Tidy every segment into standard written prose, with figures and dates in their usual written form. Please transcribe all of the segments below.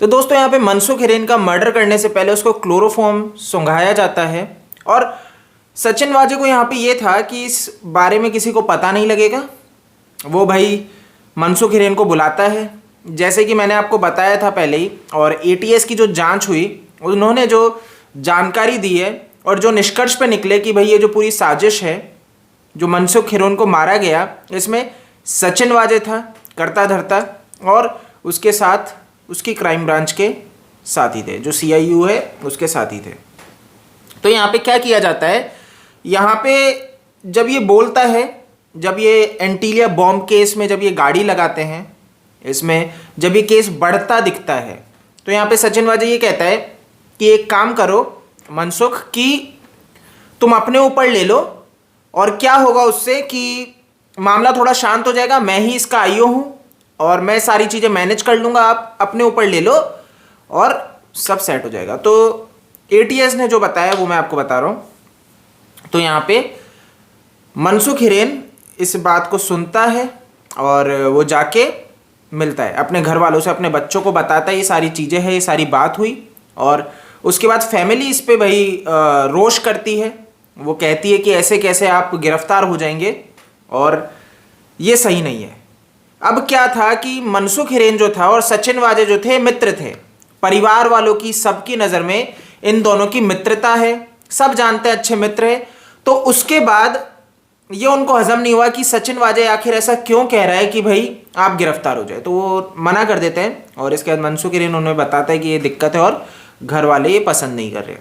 तो दोस्तों यहाँ पे मनसुख हिरेन का मर्डर करने से पहले उसको क्लोरोफॉर्म सुंघाया जाता है और सचिन वाजे को यहाँ पे ये था कि इस बारे में किसी को पता नहीं लगेगा। वो भाई मनसुख हिरेन को बुलाता है, जैसे कि मैंने आपको बताया था पहले ही, और एटीएस की जो जांच हुई उन्होंने जो जानकारी दी है और जो निष्कर्ष पे निकले कि भाई ये जो पूरी साजिश है, जो मनसुख हिरेन को मारा गया, इसमें सचिन वाजे था करता धरता और उसके साथ उसकी क्राइम ब्रांच के साथी थे, जो सीआईयू है उसके साथी थे। तो यहाँ पे क्या किया जाता है, यहाँ पे जब ये बोलता है, जब ये एंटीलिया बॉम्ब केस में जब ये गाड़ी लगाते हैं, इसमें जब ये केस बढ़ता दिखता है, तो यहाँ पे सचिन वाजे ये कहता है कि एक काम करो मनसुख, कि तुम अपने ऊपर ले लो और क्या होगा उससे कि मामला थोड़ा शांत हो जाएगा, मैं ही इसका आईओ हूँ और मैं सारी चीज़ें मैनेज कर लूँगा, आप अपने ऊपर ले लो और सब सेट हो जाएगा। तो एटीएस ने जो बताया वो मैं आपको बता रहा हूँ। तो यहाँ पे मनसुख हिरेन इस बात को सुनता है और वो जाके मिलता है अपने घर वालों से, अपने बच्चों को बताता है ये सारी चीज़ें हैं, ये सारी बात हुई। और उसके बाद फैमिली इस पे भाई रोष करती है, वो कहती है कि ऐसे कैसे आप गिरफ्तार हो जाएंगे और ये सही नहीं है। अब क्या था कि मनसुख हिरेन जो था और सचिन वाजे जो थे मित्र थे, परिवार वालों की सबकी नज़र में इन दोनों की मित्रता है, सब जानते हैं अच्छे मित्र है। तो उसके बाद ये उनको हजम नहीं हुआ कि सचिन वाजे आखिर ऐसा क्यों कह रहा है कि भाई आप गिरफ्तार हो जाए, तो वो मना कर देते हैं। और इसके बाद मनसुख हिरेन उन्हें बताता है कि ये दिक्कत है और घर वाले ये पसंद नहीं कर रहे।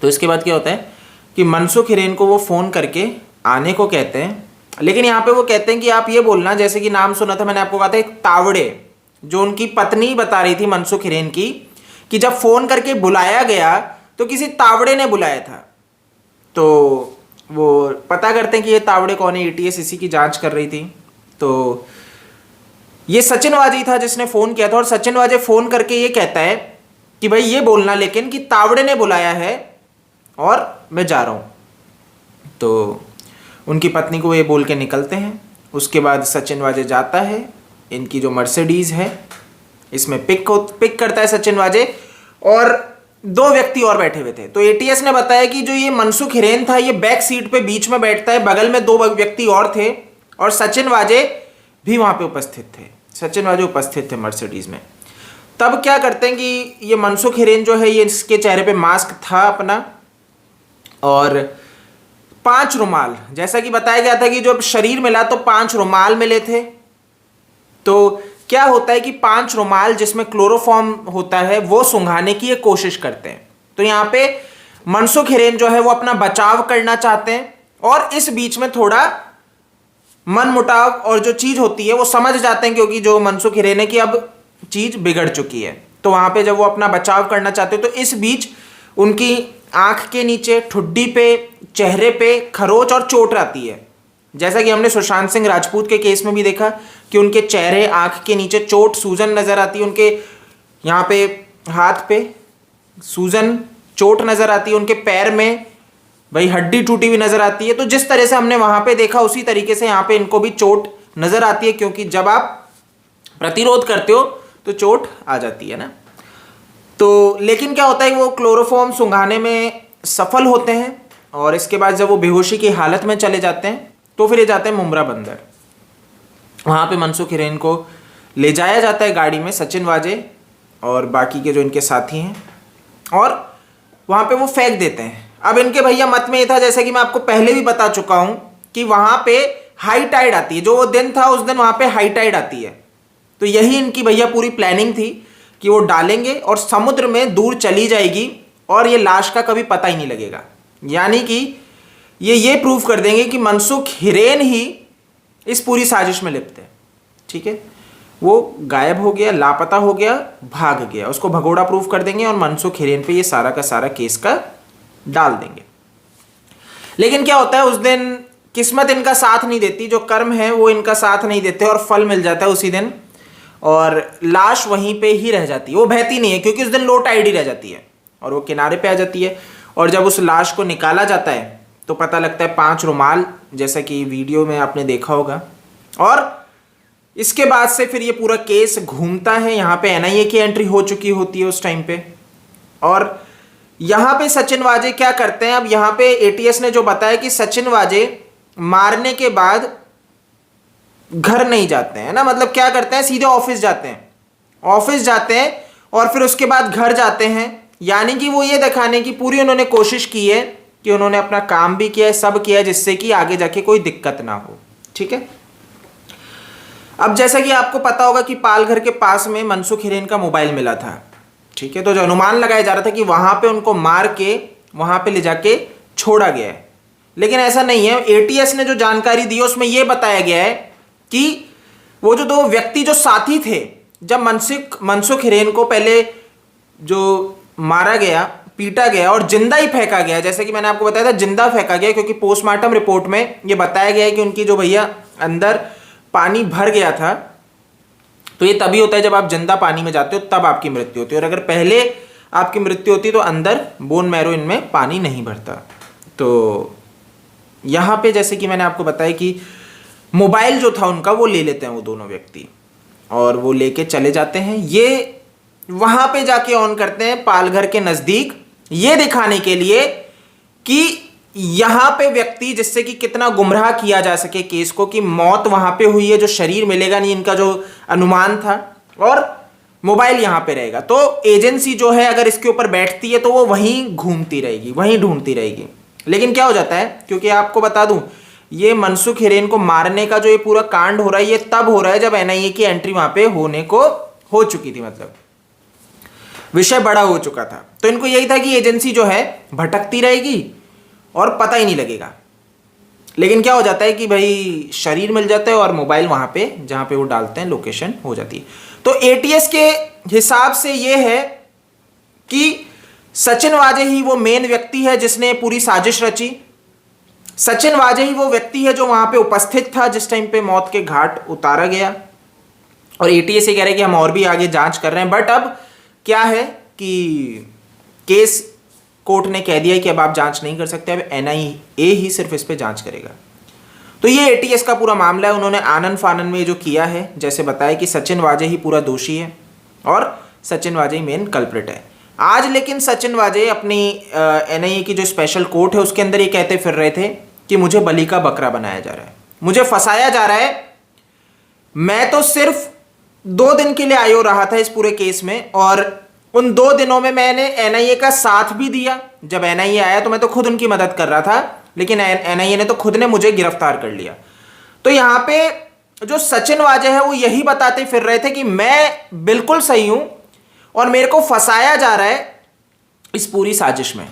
तो इसके बाद क्या होता है कि मनसुख हिरेन को वो फ़ोन करके आने को कहते हैं, लेकिन यहाँ पे वो कहते हैं कि आप ये बोलना, जैसे कि नाम सुना था मैंने आपको, कहा था एक तावड़े, जो उनकी पत्नी बता रही थी मनसुख हिरेन की, कि जब फ़ोन करके बुलाया गया तो किसी तावड़े ने बुलाया था। तो वो पता करते हैं कि ये तावड़े कौन है, एटीएस इसी की जांच कर रही थी। तो ये सचिन वाजे ही था जिसने फ़ोन किया था और सचिन वाजे फ़ोन करके ये कहता है कि भाई ये बोलना लेकिन कि तावड़े ने बुलाया है और मैं जा रहा हूँ। तो उनकी पत्नी को ये बोल के निकलते हैं। उसके बाद सचिन वाजे जाता है, इनकी जो मर्सिडीज़ है इसमें पिक करता है सचिन वाजे, और दो व्यक्ति और बैठे हुए थे। तो एटीएस ने बताया कि जो ये मनसुख हिरेन था ये बैक सीट पे बीच में बैठता है, बगल में दो व्यक्ति और थे और सचिन वाजे भी वहाँ पे उपस्थित थे। सचिन वाजे उपस्थित थे मर्सिडीज़ में। तब क्या करते हैं कि ये मनसुख हिरेन जो है, ये इसके चेहरे पे मास्क था अपना और 5 रुमाल, जैसा कि बताया गया था कि जब शरीर मिला तो 5 रुमाल मिले थे। तो क्या होता है कि 5 रुमाल जिसमें क्लोरोफॉर्म होता है वो सुंघाने की ये कोशिश करते हैं। तो यहाँ पे मनसुख हिरेन जो है वो अपना बचाव करना चाहते हैं और इस बीच में थोड़ा मनमुटाव और जो चीज़ होती है वो समझ जाते हैं, क्योंकि जो मनसुख हिरेन है कि अब चीज़ बिगड़ चुकी है। तो वहाँ पे जब वो अपना बचाव करना चाहते हैं तो इस बीच उनकी आँख के नीचे, ठुड्डी पे, चेहरे पे खरोच और चोट आती है। जैसा कि हमने सुशांत सिंह राजपूत के केस में भी देखा कि उनके चेहरे, आँख के नीचे चोट, सूजन नज़र आती है, उनके यहाँ पे हाथ पे सूजन, चोट नज़र आती है, उनके पैर में भाई हड्डी टूटी हुई नज़र आती है। तो जिस तरह से हमने वहाँ पे देखा उसी तरीके से यहाँ पे इनको भी चोट नज़र आती है, क्योंकि जब आप प्रतिरोध करते हो तो चोट आ जाती है ना। तो लेकिन क्या होता है, वो क्लोरोफॉर्म सुंघाने में सफल होते हैं और इसके बाद जब वो बेहोशी की हालत में चले जाते हैं तो फिर ये जाते हैं मुमरा बंदर। वहाँ पे मनसुख हिरेन को ले जाया जाता है गाड़ी में, सचिन वाजे और बाकी के जो इनके साथी हैं, और वहाँ पे वो फेंक देते हैं। अब इनके भैया मत में ये था, जैसे कि मैं आपको पहले भी बता चुका हूँ, कि वहाँ पे हाई टाइड आती है। जो वो दिन था उस दिन वहाँ पे हाई टाइड आती है। तो यही इनकी भैया पूरी प्लानिंग थी कि वो डालेंगे और समुद्र में दूर चली जाएगी और ये लाश का कभी पता ही नहीं लगेगा। यानी कि ये प्रूव कर देंगे कि मनसुख हिरेन ही इस पूरी साजिश में लिप्त है। ठीक है, वो गायब हो गया, लापता हो गया, भाग गया, उसको भगोड़ा प्रूफ कर देंगे और मनसुख हिरेन पे ये सारा का सारा केस का डाल देंगे। लेकिन क्या होता है, उस दिन किस्मत इनका साथ नहीं देती, जो कर्म है वो इनका साथ नहीं देते और फल मिल जाता है उसी दिन, और लाश वहीं पे ही रह जाती है। वो बहती नहीं है क्योंकि उस दिन लो टाइड ही रह जाती है और वो किनारे पे आ जाती है। और जब उस लाश को निकाला जाता है तो पता लगता है 5 रुमाल, जैसा कि वीडियो में आपने देखा होगा। और इसके बाद से फिर ये पूरा केस घूमता है, यहाँ पे एनआईए की एंट्री हो चुकी होती है उस टाइम पे। और यहाँ पे सचिन वाजे क्या करते हैं, अब यहाँ पे एटीएस ने जो बताया कि सचिन वाजे मारने के बाद घर नहीं जाते हैं ना, मतलब क्या करते हैं, सीधे ऑफिस जाते हैं, ऑफिस जाते हैं और फिर उसके बाद घर जाते हैं। यानी कि वो ये दिखाने की पूरी उन्होंने कोशिश की है कि उन्होंने अपना काम भी किया है, सब किया है, जिससे कि आगे जाके कोई दिक्कत ना हो। ठीक है, अब जैसा कि आपको पता होगा कि पालघर के पास में मनसुख हिरेन का मोबाइल मिला था। ठीक है, तो जो अनुमान लगाया जा रहा था कि वहां पे उनको मार के वहां पे ले जाके छोड़ा गया है, लेकिन ऐसा नहीं है। एटीएस ने जो जानकारी दी है उसमें यह बताया गया है कि वो जो दो व्यक्ति जो साथी थे, जब मनसुख हिरेन को पहले जो मारा गया, पीटा गया और जिंदा ही फेंका गया, जैसे कि मैंने आपको बताया था जिंदा फेंका गया, क्योंकि पोस्टमार्टम रिपोर्ट में यह बताया गया है कि उनकी जो भैया अंदर पानी भर गया था। तो ये तभी होता है जब आप जिंदा पानी में जाते हो, तब आपकी मृत्यु होती है, और अगर पहले आपकी मृत्यु होती तो अंदर बोन मैरो इनमें पानी नहीं भरता। तो यहां पे जैसे कि मैंने आपको बताया कि मोबाइल जो था उनका वो ले लेते हैं वो दोनों व्यक्ति, और वो लेके चले जाते हैं। ये वहां पे जाके ऑन करते हैं पालघर के नजदीक, ये दिखाने के लिए कि यहां पे व्यक्ति, जिससे कि कितना गुमराह किया जा सके केस को, कि मौत वहां पे हुई है, जो शरीर मिलेगा नहीं, इनका जो अनुमान था, और मोबाइल यहां पे रहेगा। तो एजेंसी जो है अगर इसके ऊपर बैठती है तो वो वहीं घूमती रहेगी, वहीं ढूंढती रहेगी। लेकिन क्या हो जाता है, क्योंकि आपको बता दूं ये मनसुख हिरेन को मारने का जो ये पूरा कांड हो रहा है, ये तब हो रहा है जब एनआईए की एंट्री वहां पे होने को हो चुकी थी, मतलब विषय बड़ा हो चुका था। तो इनको यही था कि एजेंसी जो है भटकती रहेगी और पता ही नहीं लगेगा। लेकिन क्या हो जाता है कि भाई शरीर मिल जाता है और मोबाइल वहां पे जहां पे वो डालते हैं लोकेशन हो जाती है। तो एटीएस के हिसाब से ये है कि सचिन वाजे ही वो मेन व्यक्ति है जिसने पूरी साजिश रची। सचिन वाजे ही वो व्यक्ति है जो वहां पे उपस्थित था जिस टाइम पे मौत के घाट उतारा गया। और एटीएस ये कह रहे हैं कि हम और भी आगे जांच कर रहे हैं, बट अब क्या है कि केस कोर्ट ने कह दिया है कि अब आप जांच नहीं कर सकते, अब एनआईए ही सिर्फ इस पे जांच करेगा। तो ये एटीएस का पूरा मामला है। उन्होंने आनन फानन में जो किया है, जैसे बताया कि सचिन वाजे ही पूरा दोषी है और सचिन वाजे ही मेन कल्प्रिट है। आज लेकिन सचिन वाजे अपनी एनआईए की जो स्पेशल कोर्ट है उसके अंदर ये कहते फिर रहे थे कि मुझे बलि का बकरा बनाया जा रहा है, मुझे फंसाया जा रहा है। मैं तो सिर्फ 2 दिन के लिए आयो रहा था इस पूरे केस में, और उन 2 दिनों में मैंने एनआईए का साथ भी दिया। जब एनआईए आया तो मैं तो खुद उनकी मदद कर रहा था, लेकिन एनआईए ने तो खुद ने मुझे गिरफ्तार कर लिया। तो यहां पे जो सचिन वाजे है वो यही बताते फिर रहे थे कि मैं बिल्कुल सही हूं और मेरे को फंसाया जा रहा है इस पूरी साजिश में।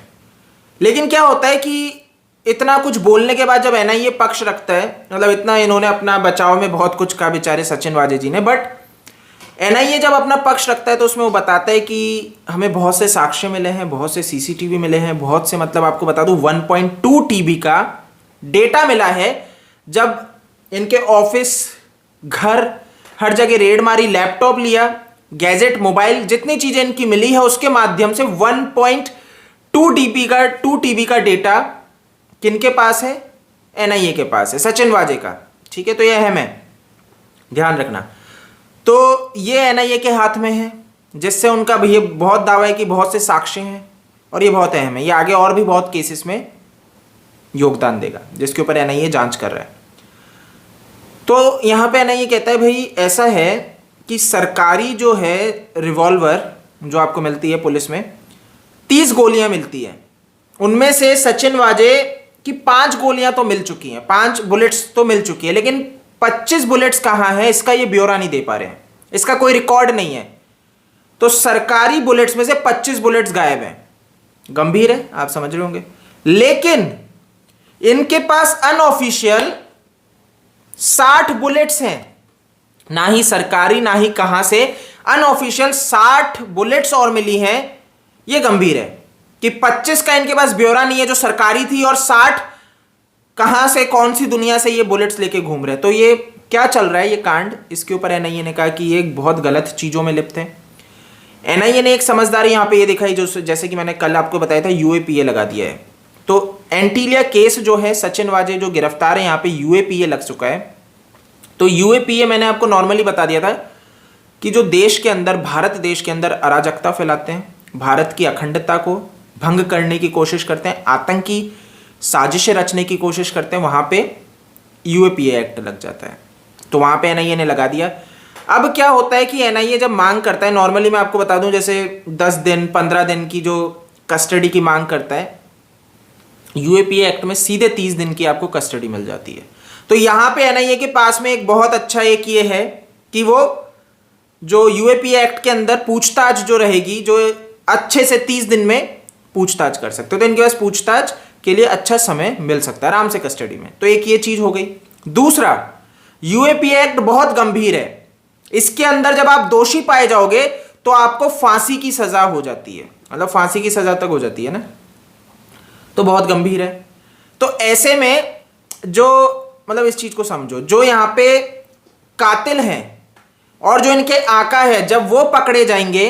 लेकिन क्या होता है कि इतना कुछ बोलने के बाद जब एनआईए पक्ष रखता है, मतलब इतना इन्होंने अपना बचाव में बहुत कुछ कहा बेचारे सचिन वाजे जी ने, बट एनआईए जब अपना पक्ष रखता है तो उसमें वो बताता है कि हमें बहुत से साक्ष्य मिले हैं, बहुत से सीसीटीवी मिले हैं, बहुत से, मतलब आपको बता दूं 1.2 टीबी का डेटा मिला है। जब इनके ऑफिस, घर, हर जगह रेड मारी, लैपटॉप लिया, गैजेट, मोबाइल, जितनी चीजें इनकी मिली है उसके माध्यम से 1.2 टीबी का डेटा किनके पास है, एनआईए के पास है, सचिन वाजे का। ठीक है, तो यह अहम है, ध्यान रखना। तो ये एनआईए के हाथ में है, जिससे उनका ये बहुत दावा है कि बहुत से साक्ष्य हैं, और ये बहुत अहम है। ये आगे और भी बहुत केसेस में योगदान देगा जिसके ऊपर एनआईए जांच कर रहा है। तो यहां पे एनआईए कहता है भाई ऐसा है कि सरकारी जो है रिवॉल्वर जो आपको मिलती है पुलिस में, 30 गोलियां मिलती हैं, उनमें से सचिन वाजे की 5 गोलियां तो मिल चुकी हैं, 5 बुलेट्स तो मिल चुकी है, लेकिन 25 बुलेट्स कहां है इसका ये ब्यौरा नहीं दे पा रहे हैं, इसका कोई रिकॉर्ड नहीं है। तो सरकारी बुलेट्स में से 25 बुलेट्स गायब हैं। गंभीर है, आप समझ रहे होंगे। लेकिन इनके पास अनऑफिशियल 60 बुलेट्स हैं, ना ही सरकारी ना ही कहां से, अनऑफिशियल 60 बुलेट्स और मिली हैं। यह गंभीर है कि 25 का इनके पास ब्यौरा नहीं है जो सरकारी थी, और 60 कहां से, कौन सी दुनिया से ये बुलेट्स लेके घूम रहे हैं। तो ये क्या चल रहा है ये कांड, इसके ऊपर एनआईए ने कहा कि ये बहुत गलत चीजों में लिप्त है। एनआईए ने एक समझदारी यहां पे ये दिखाई, जो जैसे कि मैंने कल आपको बताया था, यूएपीए लगा दिया है। तो एंटीलिया केस जो है, सचिन वाजे जो गिरफ्तार है, यहां पे यूएपीए लग चुका है। तो यूएपीए मैंने आपको नॉर्मली बता दिया था कि जो देश के अंदर, भारत देश के अंदर अराजकता फैलाते हैं, भारत की अखंडता को भंग करने की कोशिश करते हैं, आतंकी साजिशें रचने की कोशिश करते हैं, वहां पे यूएपीए एक्ट लग जाता है। तो वहां पे एनआईए ने लगा दिया। अब क्या होता है कि एनआईए जब मांग करता है, नॉर्मली मैं आपको बता दूं, जैसे 10 दिन 15 दिन की जो कस्टडी की मांग करता है, यूएपीए एक्ट में सीधे 30 दिन की आपको कस्टडी मिल जाती है। तो यहां पे एनआईए के पास में एक बहुत अच्छा एक ये है कि वो जो यूएपीए एक्ट के अंदर पूछताछ जो रहेगी, जो अच्छे से 30 दिन में पूछताछ कर सकते हो, तो इनके पास पूछताछ के लिए अच्छा समय मिल सकता है आराम से कस्टडी में। तो एक ये चीज हो गई। दूसरा, यूएपीए एक्ट बहुत गंभीर है। इसके अंदर जब आप दोषी पाए जाओगे तो आपको फांसी की सजा हो जाती है, मतलब फांसी की सजा तक हो जाती है ना, तो बहुत गंभीर है। तो ऐसे में जो, मतलब इस चीज को समझो, जो यहां पे कातिल हैं और जो इनके आका है, जब वो पकड़े जाएंगे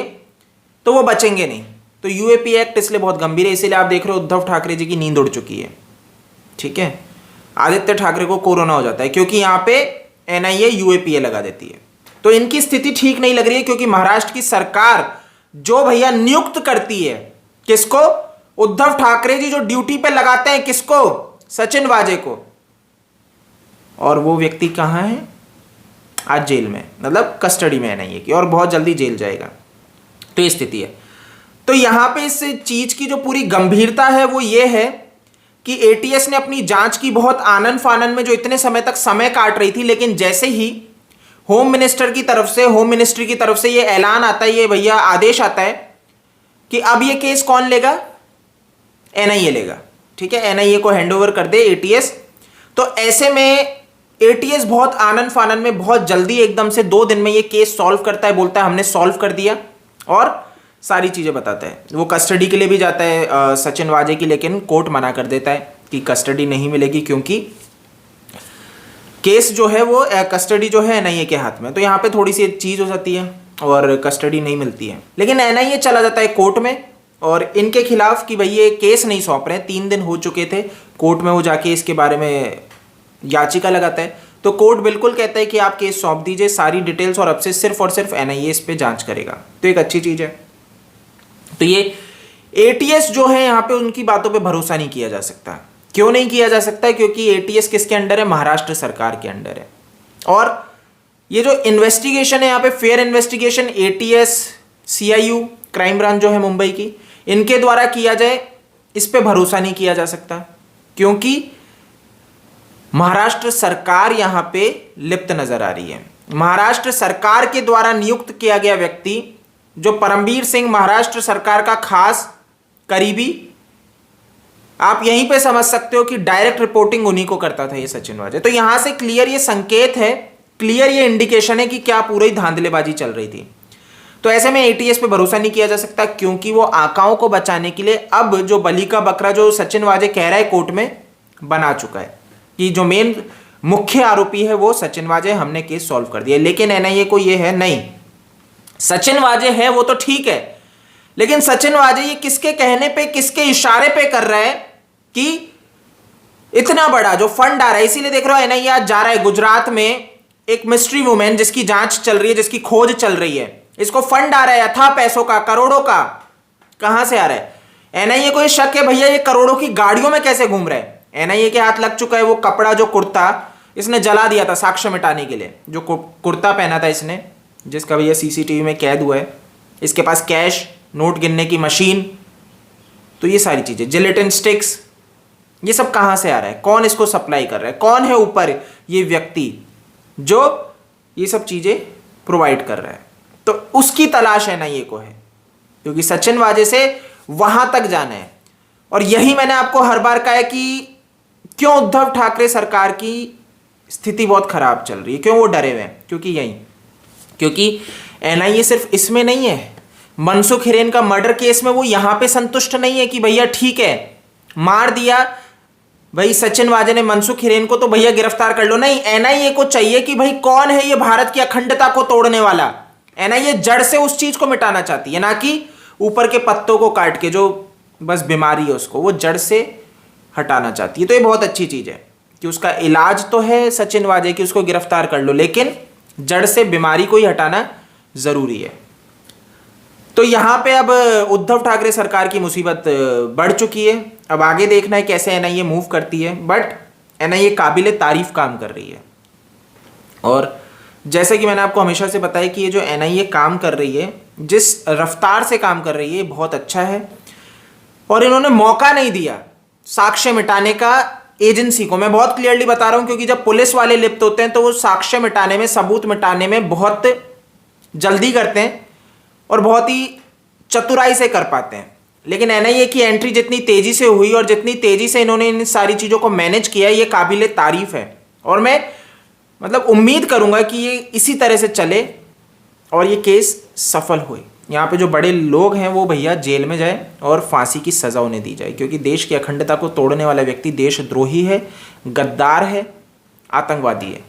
तो वो बचेंगे नहीं। तो यूएपीए एक्ट इसलिए बहुत गंभीर है। इसीलिए आप देख रहे हो उद्धव ठाकरे जी की नींद उड़ चुकी है, ठीक है। आदित्य ठाकरे को कोरोना हो जाता है क्योंकि यहां पे एनआईए यूएपीए लगा देती है। तो इनकी स्थिति ठीक नहीं लग रही है, क्योंकि महाराष्ट्र की सरकार जो भैया नियुक्त करती है किसको, उद्धव ठाकरे जी जो ड्यूटी पे लगाते हैं किसको, सचिन वाजे को, और वो व्यक्ति कहां है, आज जेल में, मतलब कस्टडी में एनआईए की, और बहुत जल्दी जेल जाएगा। तो ये स्थिति है। तो यहां पे इस चीज की जो पूरी गंभीरता है वो ये है कि एटीएस ने अपनी जांच की बहुत आनन फानन में, जो इतने समय तक समय काट रही थी, लेकिन जैसे ही होम मिनिस्टर की तरफ से, होम मिनिस्ट्री की तरफ से ये ऐलान आता है, ये भैया आदेश आता है कि अब ये केस कौन लेगा, एनआईए लेगा, ठीक है, एनआईए को हैंडओवर कर दे एटीएस। तो ऐसे में एटीएस बहुत आनन फानन में, बहुत जल्दी, एकदम से 2 दिन में ये केस सॉल्व करता है, बोलता है हमने सॉल्व कर दिया, और सारी चीजें बताता है। वो कस्टडी के लिए भी जाता है सचिन वाजे की, लेकिन कोर्ट मना कर देता है कि कस्टडी नहीं मिलेगी, क्योंकि केस जो है वो कस्टडी जो है एनआईए के हाथ में। तो यहाँ पे थोड़ी सी चीज हो जाती है और कस्टडी नहीं मिलती है, लेकिन एनआईए चला जाता है कोर्ट में, और इनके खिलाफ कि भाई ये केस नहीं सौंप रहे हैं। 3 दिन हो चुके थे कोर्ट में, वो जाके इसके बारे में याचिका लगाता है। तो कोर्ट बिल्कुल कहता है कि आप केस सौंप दीजिए, सारी डिटेल्स, और अब से सिर्फ और सिर्फ एनआईए इस पे जांच करेगा। तो एक अच्छी चीज है। तो ये एटीएस जो है यहाँ पे उनकी बातों पे भरोसा नहीं किया जा सकता। क्यों नहीं किया जा सकता, क्योंकि एटीएस किसके अंडर है, महाराष्ट्र सरकार के अंडर है। और ये जो इन्वेस्टिगेशन है यहाँ पे, fair investigation, ATS, CIU, crime branch जो है मुंबई की, इनके द्वारा किया जाए, इस पे भरोसा नहीं किया जा सकता, क्योंकि महाराष्ट्र सरकार यहां पे लिप्त नजर आ रही है। महाराष्ट्र सरकार के द्वारा नियुक्त किया गया व्यक्ति, जो परमबीर सिंह, महाराष्ट्र सरकार का खास करीबी, आप यहीं पे समझ सकते हो कि डायरेक्ट रिपोर्टिंग उन्हीं को करता था ये सचिन वाजे। तो यहां से क्लियर ये संकेत है, क्लियर ये इंडिकेशन है कि क्या पूरी धांधलेबाजी चल रही थी। तो ऐसे में एटीएस पे भरोसा नहीं किया जा सकता, क्योंकि वो आकाओं को बचाने के लिए अब जो बलि का बकरा जो सचिन वाजे कह रहा है कोर्ट में बना चुका है कि जो मेन मुख्य आरोपी है वो सचिन वाजे, हमने केस सॉल्व कर दिया। लेकिन एनआईए को ये है, नहीं, सचिन वाजे है वो तो ठीक है, लेकिन सचिन वाजे ये किसके कहने पे, किसके इशारे पे कर रहा है कि इतना बड़ा जो फंड आ रहा है। इसीलिए देख रहे हो एनआईए आज जा रहा है गुजरात में, एक मिस्ट्री वुमेन जिसकी जांच चल रही है, जिसकी खोज चल रही है, इसको फंड आ रहा है अथाह पैसों का, करोड़ों का। कहां से आ रहा है? एनआईए को ये शक है भैया ये करोड़ों की गाड़ियों में कैसे घूम रहा है। एनआईए के हाथ लग चुका है वो कपड़ा, जो कुर्ता इसने जला दिया था साक्ष्य मिटाने के लिए, जो कुर्ता पहना था इसने, जिसका भैया सीसीटीवी में कैद हुआ है। इसके पास कैश, नोट गिनने की मशीन, तो ये सारी चीजें, जिलेटिन स्टिक्स, ये सब कहां से आ रहा है, कौन इसको सप्लाई कर रहा है, कौन है ऊपर ये व्यक्ति जो ये सब चीजें प्रोवाइड कर रहा है। तो उसकी तलाश एनआईए को है, क्योंकि सचिन वाजे से वहां तक जाना है। और यही मैंने आपको हर बार कहा है कि क्यों उद्धव ठाकरे सरकार की स्थिति बहुत खराब चल रही है, क्यों वो डरे हुए हैं, क्योंकि एनआईए सिर्फ इसमें नहीं है, मनसुख हिरेन का मर्डर केस में वो यहां पे संतुष्ट नहीं है कि भैया ठीक है मार दिया भाई सचिन वाजे ने मनसुख हिरेन को, तो भैया गिरफ्तार कर लो। नहीं, एनआईए को चाहिए कि भाई कौन है ये भारत की अखंडता को तोड़ने वाला। एनआईए जड़ से उस चीज को मिटाना चाहती है, ना कि ऊपर के पत्तों को काट के, जो बस बीमारी है उसको वो जड़ से हटाना चाहती है। तो ये बहुत अच्छी चीज है कि उसका इलाज तो है सचिन वाजे की, उसको गिरफ्तार कर लो, लेकिन जड़ से बीमारी को ही हटाना जरूरी है। तो यहां पे अब उद्धव ठाकरे सरकार की मुसीबत बढ़ चुकी है। अब आगे देखना है कैसे एनआईए मूव करती है, बट एनआईए काबिले तारीफ काम कर रही है। और जैसे कि मैंने आपको हमेशा से बताया कि ये जो एनआईए काम कर रही है, जिस रफ्तार से काम कर रही है, बहुत अच्छा है। और इन्होंने मौका नहीं दिया साक्ष्य मिटाने का एजेंसी को। मैं बहुत क्लियरली बता रहा हूं, क्योंकि जब पुलिस वाले लिप्त होते हैं तो वो साक्ष्य मिटाने में, सबूत मिटाने में बहुत जल्दी करते हैं और बहुत ही चतुराई से कर पाते हैं। लेकिन एनआईए की एंट्री जितनी तेजी से हुई और जितनी तेजी से इन्होंने इन सारी चीजों को मैनेज किया, ये काबिले तारीफ है। और मैं मतलब उम्मीद करूंगा कि ये इसी तरह से चले और ये केस सफल हुए। यहाँ पे जो बड़े लोग हैं वो भैया जेल में जाए और फांसी की सजा उन्हें दी जाए, क्योंकि देश की अखंडता को तोड़ने वाला व्यक्ति देशद्रोही है, गद्दार है, आतंकवादी है।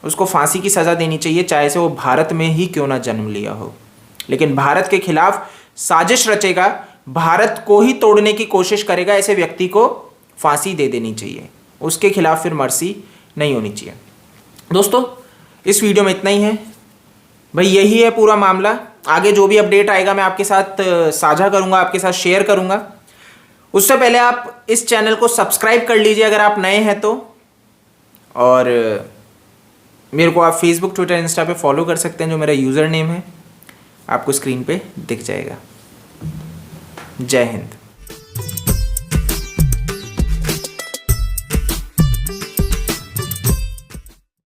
उसको फांसी की सजा देनी चाहिए, चाहे से वो भारत में ही क्यों ना जन्म लिया हो। लेकिन भारत के खिलाफ साजिश रचेगा, भारत को ही तोड़ने की कोशिश करेगा, ऐसे व्यक्ति को फांसी दे देनी चाहिए। उसके खिलाफ फिर मर्सी नहीं होनी चाहिए। दोस्तों, इस वीडियो में इतना ही है भाई, यही है पूरा मामला। आगे जो भी अपडेट आएगा मैं आपके साथ साझा करूंगा, आपके साथ शेयर करूंगा। उससे पहले आप इस चैनल को सब्सक्राइब कर लीजिए अगर आप नए हैं तो। और मेरे को आप फेसबुक, ट्विटर, इंस्टा पे फॉलो कर सकते हैं, जो मेरा यूज़र नेम है आपको स्क्रीन पे दिख जाएगा। जय हिंद।